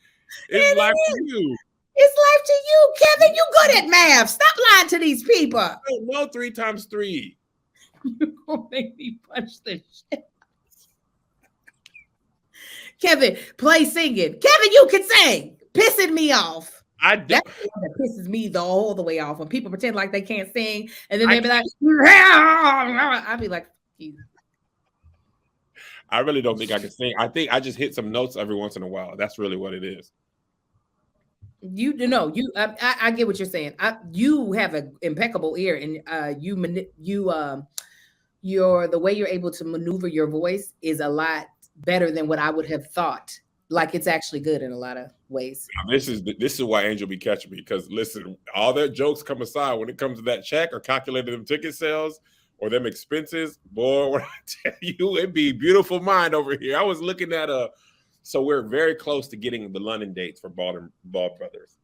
It's life to you. It's life to you, Kevin. You good at math. Stop lying to these people. I don't know 3 times 3. You gonna make me punch the shit. Kevin, play singing. Kevin, you can sing. Pissing me off. That's the one that pisses me all the way off when people pretend like they can't sing, and then they be like, I'll be like, I really don't think I can sing. I think I just hit some notes every once in a while. That's really what it is. I get what you're saying. You have an impeccable ear, and the way you're able to maneuver your voice is a lot better than what I would have thought. Like, it's actually good in a lot of ways. This is why Angel be catching me, because listen, all their jokes come aside when it comes to that check or calculating them ticket sales or them expenses. Boy, when I tell you, it'd be beautiful mind over here. I was looking at so we're very close to getting the London dates for Ball Brothers.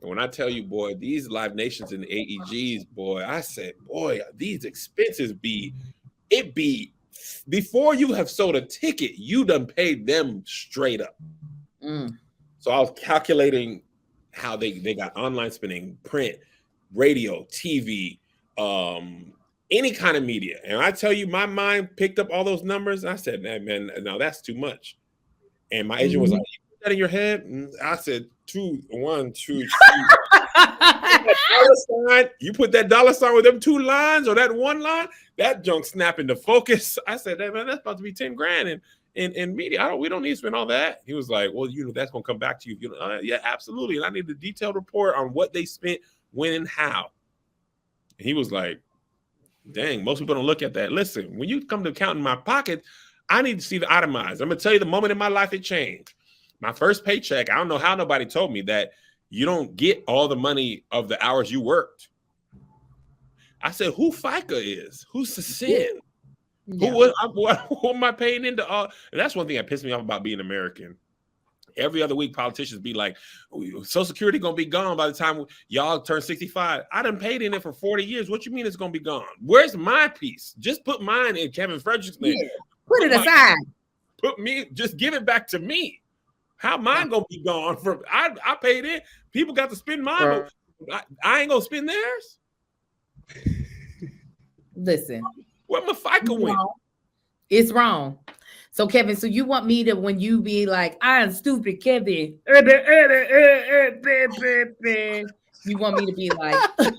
And when I tell you, boy, these Live Nations and the AEGs, boy, I said, boy, these expenses be before you have sold a ticket, you done paid them straight up. So I was calculating how they got online spending, print, radio, TV, any kind of media. And I tell you, my mind picked up all those numbers. I said, man, no, that's too much. And my agent was like, you put that in your head? And I said, 2, 1, 2, 3. You put that dollar sign with them 2 lines or that 1 line, that junk snap into focus. I said, hey, man, that's about to be 10 grand in media. We don't need to spend all that. He was like, well, that's going to come back to you. Yeah, absolutely. And I need a detailed report on what they spent, when, and how. And he was like, dang, most people don't look at that. Listen, when you come to counting my pocket, I need to see the itemized. I'm going to tell you the moment in my life it changed. My first paycheck, I don't know how nobody told me that you don't get all the money of the hours you worked. I said, who FICA is? Who's the sin? Yeah. Who am I paying into all? And that's one thing that pissed me off about being American. Every other week, politicians be like, Social Security going to be gone by the time y'all turn 65. I done paid in it for 40 years. What you mean it's going to be gone? Where's my piece? Just put mine in Kevin Frederick's name. Yeah. Put it aside. Just give it back to me. How mine gonna be gone from? I paid in. People got to spend mine. I ain't gonna spend theirs. Listen, where my FICA went? It's wrong. So Kevin, so you want me to, when you be like, I'm stupid, Kevin, you want me to be like, so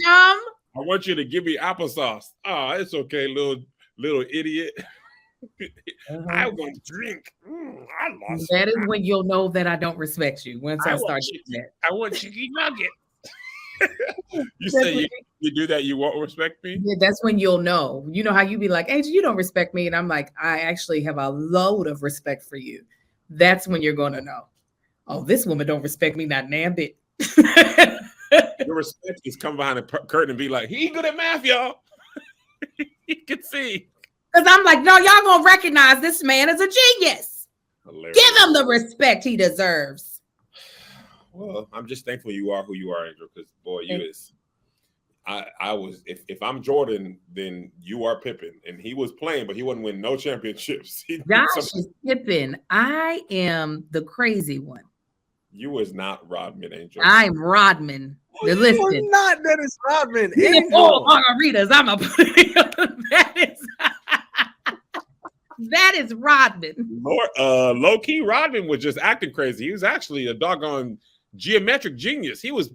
dumb? I want you to give me applesauce. Oh, it's okay, little idiot. I'm going to drink. I lost. That is when you'll know that I don't respect you. Once I start doing that. I want chicken nugget. You say you do that, you won't respect me? Yeah, that's when you'll know. You know how you be like, Angel, you don't respect me. And I'm like, I actually have a load of respect for you. That's when you're going to know. Oh, this woman don't respect me, not damn bit. Your respect is come behind the curtain and be like, he good at math, y'all. He can see. Because I'm like, no, y'all gonna recognize this man as a genius. Hilarious. Give him the respect he deserves. Well, I'm just thankful you are who you are, Angel, because boy, I was if I'm Jordan, then you are Pippen. And he was playing, but he wouldn't win no championships. Josh is Pippen. I am the crazy one. You was not Rodman, Angel. I'm Rodman. Listen, you're not Dennis Rodman. All margaritas. I'm a that is Rodman. Low key, Rodman was just acting crazy. He was actually a doggone geometric genius. He was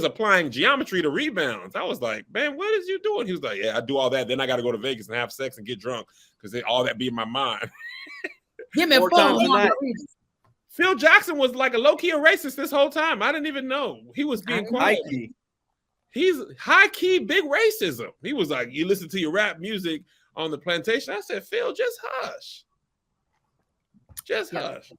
applying geometry to rebounds. I was like, man, what is you doing? He was like, yeah, I do all that. Then I got to go to Vegas and have sex and get drunk because all that be in my mind. Give me 4 margaritas. Phil Jackson was like a low-key racist this whole time. I didn't even know. He was being quiet. Mikey. He's high-key big racism. He was like, you listen to your rap music on the plantation. I said, Phil, just hush. Just hush.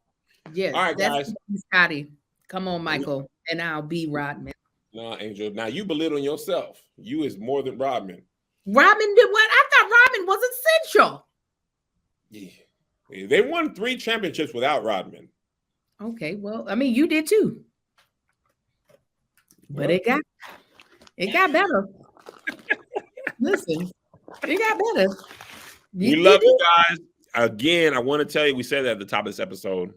Yes. All right, guys. Scotty. Come on, Michael. And I'll be Rodman. No, Angel. Now you belittling yourself. You is more than Rodman. Rodman did what? I thought Rodman was essential. Yeah. They won 3 championships without Rodman. Okay, well, I mean, you did too. But it got better. Listen, it got better. We love you guys. Again, I want to tell you, we said that at the top of this episode.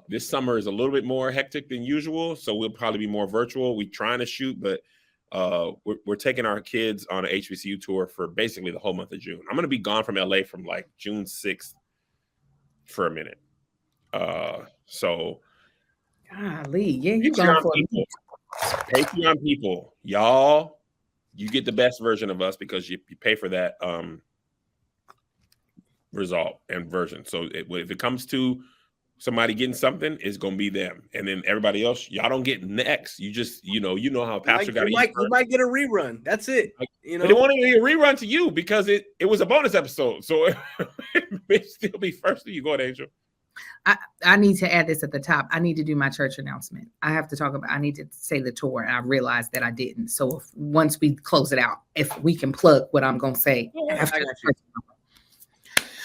This summer is a little bit more hectic than usual, so we'll probably be more virtual. We're trying to shoot, but we're taking our kids on an HBCU tour for basically the whole month of June. I'm going to be gone from LA from like June 6th for a minute. So golly, yeah, you gone for Patreon people, y'all, you get the best version of us because you pay for that result and version. So if it comes to somebody getting something, it's gonna be them, and then everybody else, y'all don't get next. You just you know how Pastor got. You might get a rerun. That's it. You know, but it won't even be a rerun to you because it was a bonus episode, so it may still be first. You go ahead, Angel. I need to add this at the top. I need to do my church announcement. I need to say the tour, and I realized that I didn't. So once we close it out, if we can plug what I'm gonna say after the church.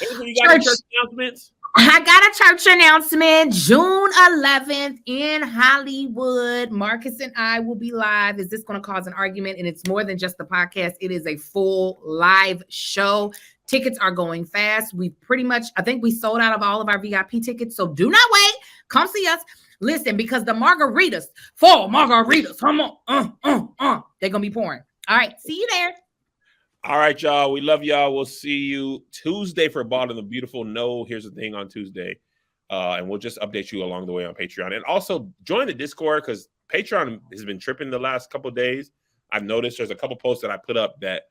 You got any church announcements? I got a church announcement. June 11th in Hollywood. Marcus and I will be live. Is this going to cause an argument? And it's more than just the podcast. It is a full live show. Tickets are going fast. We pretty much, I think we sold out of all of our VIP tickets. So do not wait. Come see us. Listen, because the margaritas, come on. They're going to be pouring. All right. See you there. All right, y'all. We love y'all. We'll see you Tuesday for Bald and the Beautiful. No, here's the thing on Tuesday. And we'll just update you along the way on Patreon. And also join the Discord because Patreon has been tripping the last couple of days. I've noticed there's a couple posts that I put up that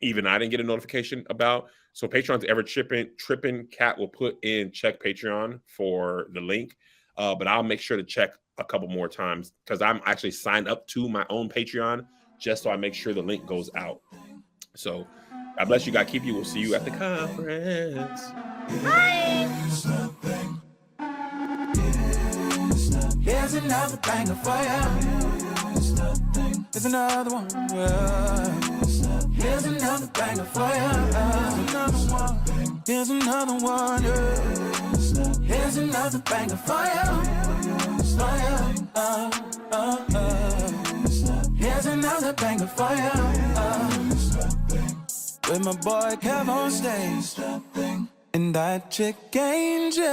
even I didn't get a notification about. So Patreon's ever tripping. Kat will put in check Patreon for the link. But I'll make sure to check a couple more times because I'm actually signed up to my own Patreon just so I make sure the link goes out. So God bless you. God keep you. We'll see you at the conference. Bye. Here's another banger for you. Here's another one. Here's another banger for you. Here's another one. Here's another banger for you. Here's another banger for you. With my boy Kev on stage and that chick Angel.